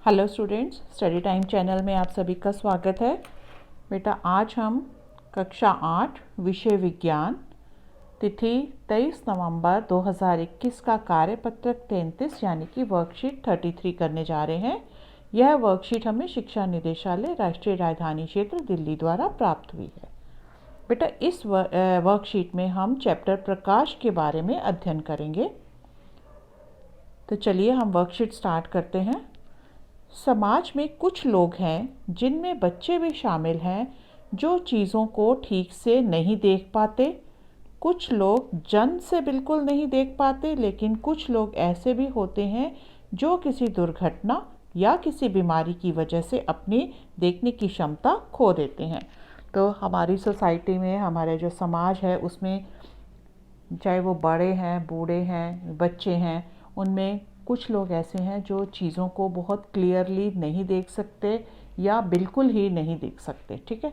Hello students, study time channel में आप सभी का स्वागत है। बेटा, आज हम कक्षा 8 विषय विज्ञान तिथि 23 नवंबर 2021 का कार्यपत्रक 33 यानी कि वर्कशीट 33 करने जा रहे हैं। यह वर्कशीट हमें शिक्षा निदेशालय राष्ट्रीय राजधानी क्षेत्र दिल्ली द्वारा प्राप्त हुई है। बेटा, इस वर्कशीट में हम चैप्टर प्रकाश के बारे में अध्ययन करेंगे। तो चलिए हम वर्कशीट स्टार्ट करते हैं। समाज में कुछ लोग हैं, जिनमें बच्चे भी शामिल हैं, जो चीज़ों को ठीक से नहीं देख पाते। कुछ लोग जन्म से बिल्कुल नहीं देख पाते, लेकिन कुछ लोग ऐसे भी होते हैं जो किसी दुर्घटना या किसी बीमारी की वजह से अपनी देखने की क्षमता खो देते हैं। तो हमारी सोसाइटी में, हमारे जो समाज है उसमें, चाहे वो बड़े हैं, बूढ़े हैं, बच्चे हैं, उनमें कुछ लोग ऐसे हैं जो चीज़ों को बहुत क्लियरली नहीं देख सकते या बिल्कुल ही नहीं देख सकते। ठीक है,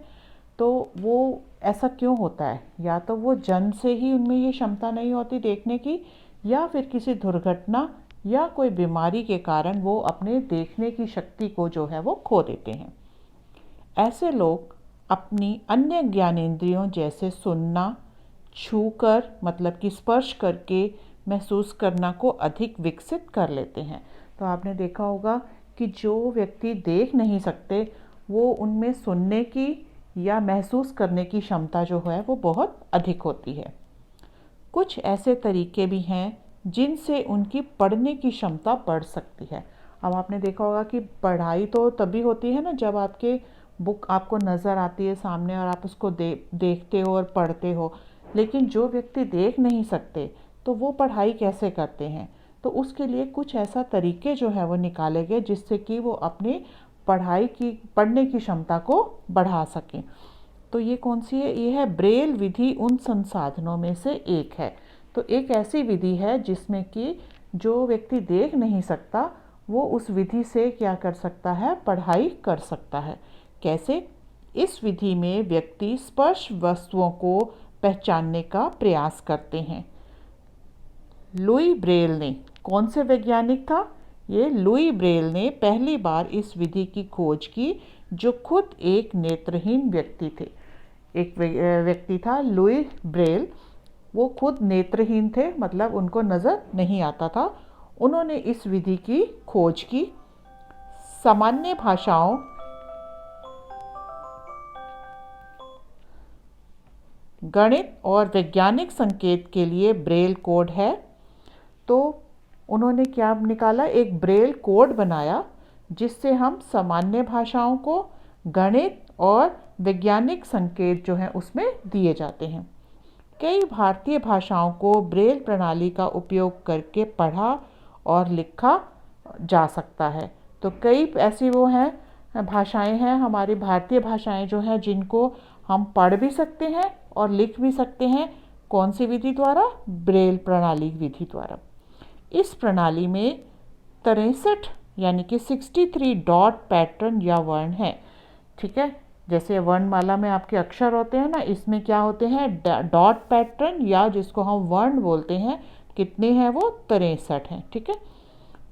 तो वो ऐसा क्यों होता है? या तो वो जन्म से ही उनमें ये क्षमता नहीं होती देखने की, या फिर किसी दुर्घटना या कोई बीमारी के कारण वो अपने देखने की शक्ति को जो है वो खो देते हैं। ऐसे लोग अपनी अन्य ज्ञानेंद्रियों जैसे सुनना, छूकर मतलब कि स्पर्श करके महसूस करना को अधिक विकसित कर लेते हैं। तो आपने देखा होगा कि जो व्यक्ति देख नहीं सकते, वो उनमें सुनने की या महसूस करने की क्षमता जो है वो बहुत अधिक होती है। कुछ ऐसे तरीके भी हैं जिनसे उनकी पढ़ने की क्षमता बढ़ सकती है। अब आपने देखा होगा कि पढ़ाई तो तभी होती है ना, जब आपके बुक आपको नज़र आती है सामने और आप उसको देखते हो और पढ़ते हो। लेकिन जो व्यक्ति देख नहीं सकते, तो वो पढ़ाई कैसे करते हैं? तो उसके लिए कुछ ऐसा तरीके जो है वो निकाले गए जिससे कि वो अपनी पढ़ने की क्षमता को बढ़ा सकें। तो ये कौन सी है? ये है ब्रेल विधि उन संसाधनों में से एक है। तो एक ऐसी विधि है जिसमें कि जो व्यक्ति देख नहीं सकता, वो उस विधि से क्या कर सकता है? पढ़ाई कर सकता है। कैसे? इस विधि में व्यक्ति स्पर्श वस्तुओं को पहचानने का प्रयास करते हैं। लुई ब्रेल ने, कौन से वैज्ञानिक था ये? लुई ब्रेल ने पहली बार इस विधि की खोज की, जो खुद एक नेत्रहीन व्यक्ति थे। एक व्यक्ति था लुई ब्रेल, वो खुद नेत्रहीन थे, मतलब उनको नज़र नहीं आता था। उन्होंने इस विधि की खोज की। सामान्य भाषाओं, गणित और वैज्ञानिक संकेत के लिए ब्रेल कोड है। तो उन्होंने क्या निकाला? एक ब्रेल कोड बनाया जिससे हम सामान्य भाषाओं को, गणित और वैज्ञानिक संकेत जो हैं उसमें दिए जाते हैं। कई भारतीय भाषाओं को ब्रेल प्रणाली का उपयोग करके पढ़ा और लिखा जा सकता है। तो कई ऐसी वो हैं भाषाएं हैं, हमारी भारतीय भाषाएं जो हैं, जिनको हम पढ़ भी सकते हैं और लिख भी सकते हैं। कौन सी विधि द्वारा? ब्रेल प्रणाली विधि द्वारा। इस प्रणाली में 63 यानी कि 63 डॉट पैटर्न या वर्ण है। ठीक है, जैसे वर्णमाला में आपके अक्षर होते हैं ना, इसमें क्या होते हैं? डॉट पैटर्न, या जिसको हम वर्ण बोलते हैं। कितने हैं वो? 63 हैं। ठीक है,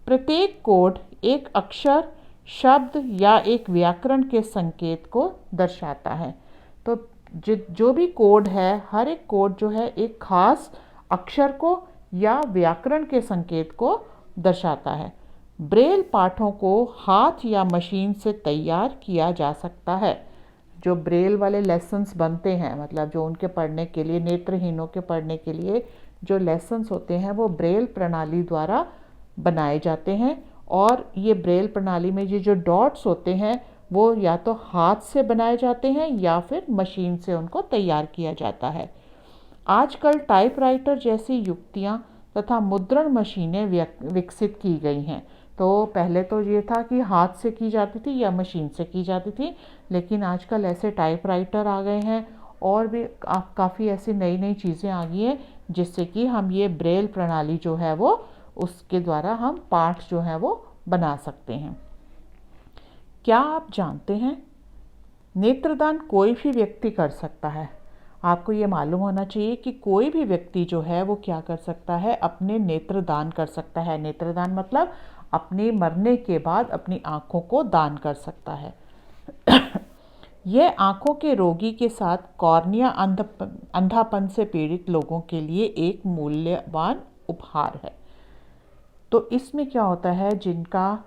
प्रत्येक कोड एक अक्षर, शब्द या एक व्याकरण के संकेत को दर्शाता है। तो जो भी कोड है, हर एक कोड जो है एक खास अक्षर को या व्याकरण के संकेत को दर्शाता है। ब्रेल पाठों को हाथ या मशीन से तैयार किया जा सकता है। जो ब्रेल वाले लेसन्स बनते हैं, मतलब जो उनके पढ़ने के लिए, नेत्रहीनों के पढ़ने के लिए जो लेसन्स होते हैं, वो ब्रेल प्रणाली द्वारा बनाए जाते हैं। और ये ब्रेल प्रणाली में ये जो डॉट्स होते हैं, वो या तो हाथ से बनाए जाते हैं या फिर मशीन से उनको तैयार किया जाता है। आजकल टाइपराइटर जैसी युक्तियां तथा मुद्रण मशीनें विकसित की गई हैं। तो पहले तो ये था कि हाथ से की जाती थी या मशीन से की जाती थी, लेकिन आजकल ऐसे टाइपराइटर आ गए हैं और भी काफ़ी ऐसी नई नई चीज़ें आ गई हैं, जिससे कि हम ये ब्रेल प्रणाली जो है वो, उसके द्वारा हम पाठ जो है वो बना सकते हैं। क्या आप जानते हैं, नेत्रदान कोई भी व्यक्ति कर सकता है। आपको ये मालूम होना चाहिए कि कोई भी व्यक्ति जो है वो क्या कर सकता है? अपने नेत्रदान कर सकता है। नेत्रदान मतलब अपने मरने के बाद अपनी आँखों को दान कर सकता है। यह आँखों के रोगी के साथ कॉर्निया अंधापन से पीड़ित लोगों के लिए एक मूल्यवान उपहार है। तो इसमें क्या होता है, जिनका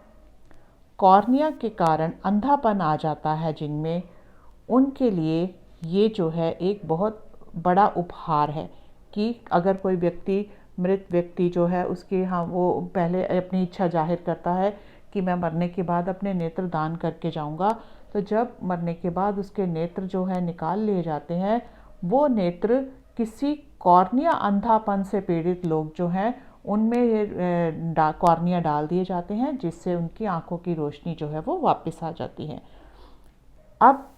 कॉर्निया के कारण अंधापन आ जाता है जिनमें, उनके लिए ये जो है एक बहुत बड़ा उपहार है कि अगर कोई व्यक्ति, मृत व्यक्ति जो है उसके, हाँ, वो पहले अपनी इच्छा जाहिर करता है कि मैं मरने के बाद अपने नेत्र दान करके जाऊंगा, तो जब मरने के बाद उसके नेत्र जो है निकाल लिए जाते हैं, वो नेत्र किसी कॉर्निया अंधापन से पीड़ित लोग जो हैं उनमें ये कॉर्निया डाल दिए जाते हैं, जिससे उनकी आंखों की रोशनी जो है वो वापस आ जाती है। अब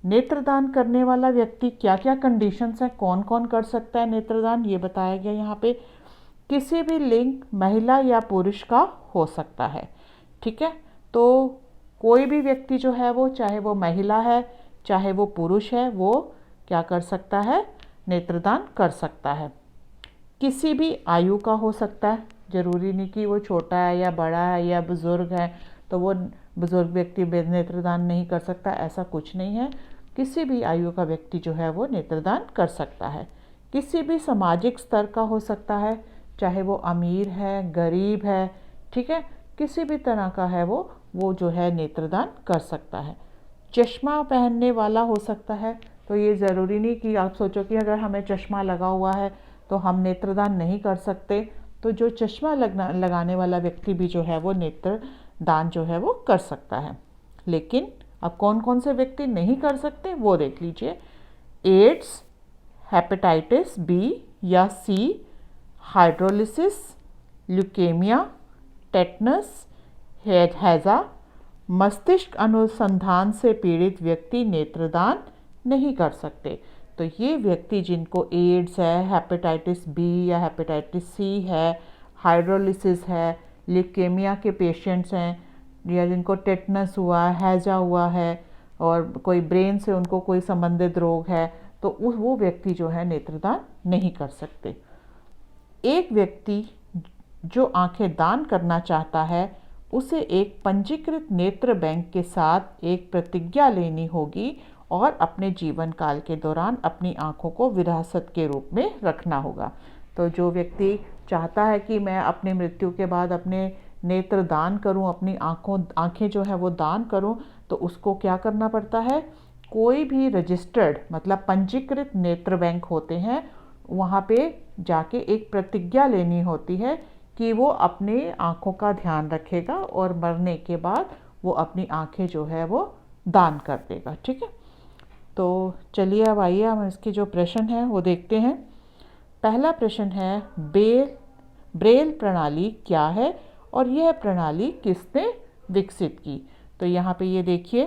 नेत्रदान करने वाला व्यक्ति क्या क्या कंडीशंस हैं, कौन कौन कर सकता है नेत्रदान, ये बताया गया यहाँ पे। किसी भी लिंग, महिला या पुरुष का हो सकता है, ठीक है। तो कोई भी व्यक्ति जो है वो, चाहे वो महिला है चाहे वो पुरुष है, वो क्या कर सकता है, नेत्रदान कर सकता है। किसी भी आयु का हो सकता है, ज़रूरी नहीं कि वो छोटा है या बड़ा है या बुज़ुर्ग है तो वो बुज़ुर्ग व्यक्ति नेत्रदान नहीं कर सकता, ऐसा कुछ नहीं है। किसी भी आयु का व्यक्ति जो है वो नेत्रदान कर सकता है। किसी भी सामाजिक स्तर का हो सकता है, चाहे वो अमीर है, गरीब है, ठीक है, किसी भी तरह का है वो जो है नेत्रदान कर सकता है। चश्मा पहनने वाला हो सकता है, तो ये ज़रूरी नहीं कि आप सोचो कि अगर हमें चश्मा लगा हुआ है तो हम नेत्रदान नहीं कर सकते। तो जो चश्मा लगाने वाला व्यक्ति भी जो है वो नेत्रदान जो है वो कर सकता है। लेकिन अब कौन कौन से व्यक्ति नहीं कर सकते वो देख लीजिए। एड्स, हेपेटाइटिस बी या सी, हाइड्रोलिसिस, ल्यूकेमिया, टेटनस, हैजा, मस्तिष्क अनुसंधान से पीड़ित व्यक्ति नेत्रदान नहीं कर सकते। तो ये व्यक्ति जिनको एड्स है, हेपेटाइटिस बी या हेपेटाइटिस सी है, हाइड्रोलिसिस है, ल्यूकेमिया के पेशेंट्स हैं, या जिनको टेटनस हुआ, हैजा हुआ है और कोई ब्रेन से उनको कोई संबंधित रोग है, तो वो व्यक्ति जो है नेत्रदान नहीं कर सकते। एक व्यक्ति जो आंखें दान करना चाहता है, उसे एक पंजीकृत नेत्र बैंक के साथ एक प्रतिज्ञा लेनी होगी और अपने जीवन काल के दौरान अपनी आँखों को विरासत के रूप में रखना होगा। तो जो व्यक्ति चाहता है कि मैं अपनी मृत्यु के बाद अपने नेत्र दान करूं, अपनी आँखें जो है वो दान करूं, तो उसको क्या करना पड़ता है, कोई भी रजिस्टर्ड मतलब पंजीकृत नेत्र बैंक होते हैं, वहाँ पे जाके एक प्रतिज्ञा लेनी होती है कि वो अपने आँखों का ध्यान रखेगा और मरने के बाद वो अपनी आँखें जो है वो दान कर देगा, ठीक है। तो चलिए अब आइए हम इसके जो प्रश्न हैं वो देखते हैं। पहला प्रश्न है, ब्रेल प्रणाली क्या है और यह प्रणाली किसने विकसित की। तो यहाँ पे ये देखिए,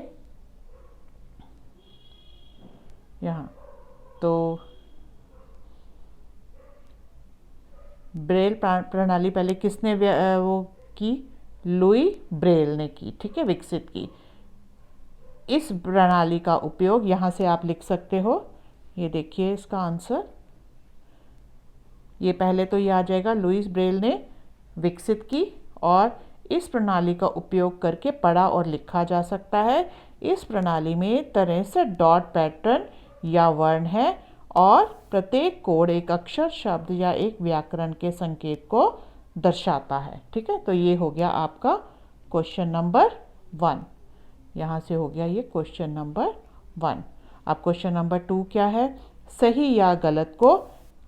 यहाँ तो ब्रेल प्रणाली पहले किसने वो की, लुई ब्रेल ने की, ठीक है, विकसित की। इस प्रणाली का उपयोग यहाँ से आप लिख सकते हो, ये देखिए इसका आंसर, ये पहले तो ये आ जाएगा, लुईस ब्रेल ने विकसित की और इस प्रणाली का उपयोग करके पढ़ा और लिखा जा सकता है। इस प्रणाली में 63 डॉट पैटर्न या वर्ण है और प्रत्येक कोड एक अक्षर, शब्द या एक व्याकरण के संकेत को दर्शाता है, ठीक है। तो ये हो गया आपका क्वेश्चन नंबर 1, यहाँ से हो गया ये क्वेश्चन नंबर 1। अब क्वेश्चन नंबर 2 क्या है, सही या गलत को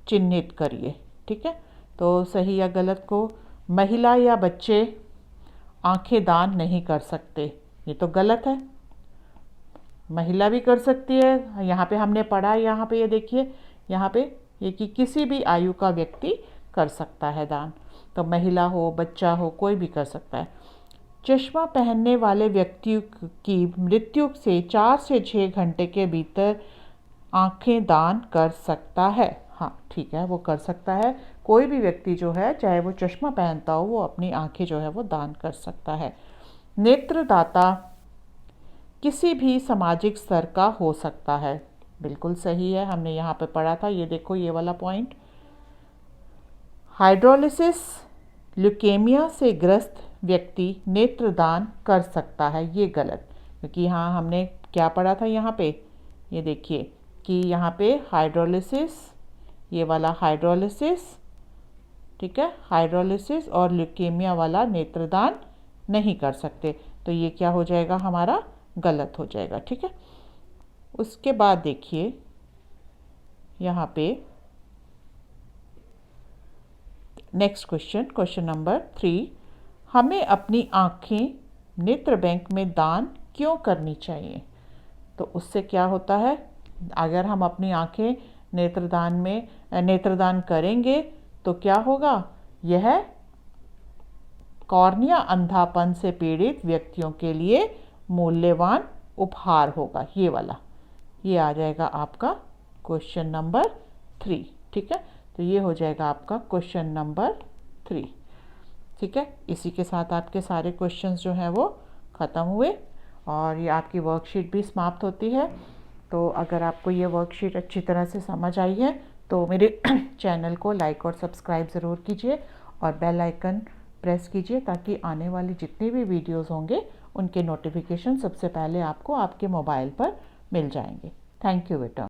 चिन्हित करिए, ठीक है। तो सही या गलत को, महिला या बच्चे आंखें दान नहीं कर सकते, ये तो गलत है। महिला भी कर सकती है, यहाँ पे हमने पढ़ा, यहाँ पे ये देखिए, यहाँ पे ये कि किसी भी आयु का व्यक्ति कर सकता है दान, तो महिला हो, बच्चा हो, कोई भी कर सकता है। चश्मा पहनने वाले व्यक्ति की मृत्यु से 4 से 6 घंटे के भीतर आंखें दान कर सकता है, हाँ ठीक है, वो कर सकता है। कोई भी व्यक्ति जो है, चाहे वो चश्मा पहनता हो, वो अपनी आंखें जो है वो दान कर सकता है। नेत्रदाता किसी भी सामाजिक स्तर का हो सकता है, बिल्कुल सही है, हमने यहाँ पे पढ़ा था, ये देखो ये वाला पॉइंट। हाइड्रोलिसिस ल्यूकेमिया से ग्रस्त व्यक्ति नेत्रदान कर सकता है, ये गलत, क्योंकि यहाँ हमने क्या पढ़ा था यहाँ पे, ये देखिए कि यहाँ पे हाइड्रोलिसिस, ये वाला हाइड्रोलिसिस, ठीक है, हाइड्रोलिसिस और ल्यूकेमिया वाला नेत्रदान नहीं कर सकते, तो ये क्या हो जाएगा, हमारा गलत हो जाएगा, ठीक है। उसके बाद देखिए यहाँ पे नेक्स्ट क्वेश्चन, क्वेश्चन नंबर 3, हमें अपनी आँखें नेत्र बैंक में दान क्यों करनी चाहिए? तो उससे क्या होता है, अगर हम अपनी आँखें नेत्रदान करेंगे तो क्या होगा, यह कॉर्निया अंधापन से पीड़ित व्यक्तियों के लिए मूल्यवान उपहार होगा, ये वाला, ये आ जाएगा आपका क्वेश्चन नंबर 3, ठीक है। तो ये हो जाएगा आपका क्वेश्चन नंबर 3, ठीक है। इसी के साथ आपके सारे क्वेश्चंस जो हैं वो ख़त्म हुए और ये आपकी वर्कशीट भी समाप्त होती है। तो अगर आपको ये वर्कशीट अच्छी तरह से समझ आई है तो मेरे चैनल को लाइक और सब्सक्राइब ज़रूर कीजिए और बेल आइकन प्रेस कीजिए, ताकि आने वाली जितनी भी वीडियोस होंगे उनके नोटिफिकेशन सबसे पहले आपको आपके मोबाइल पर मिल जाएंगे। थैंक यू बेटा।